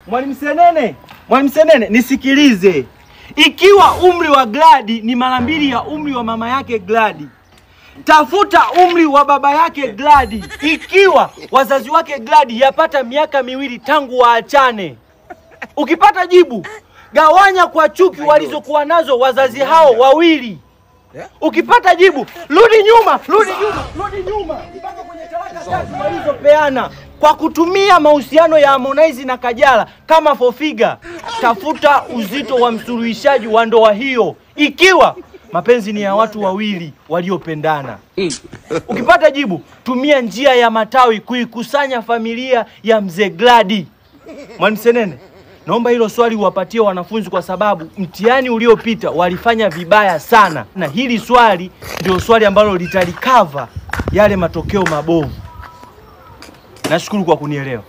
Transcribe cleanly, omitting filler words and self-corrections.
Mwalimu Senene, nisikilize. Ikiwa umri wa Gladi ni mara 2 ya umri wa mama yake Gladi, tafuta umri wa baba yake Gladi. Ikiwa wazazi wake Gladi yapata miaka 2 tangu waachane. Ukipata jibu, gawanya kwa chuki walizokuwa nazo wazazi hao wawili. Ukipata jibu, rudi nyuma mpaka kwenye talaka 3 walizopeana kwa kutumia mahusiano ya Harmonize na Kajala kama fofiga. Tafuta uzito wa msuluhishaji wa ndoa hiyo, ikiwa mapenzi ni ya watu wawili waliopendana. Ukipata jibu, tumia njia ya matawi kuikusanya familia ya mzee Gladi. Mwalimu Senene, naomba hilo swali uwapatie wanafunzi kwa sababu mtihani uliopita walifanya vibaya sana, na hili swali ndio swali ambalo litalikava yale matokeo mabovu. Nashukuru kwa kunielewa.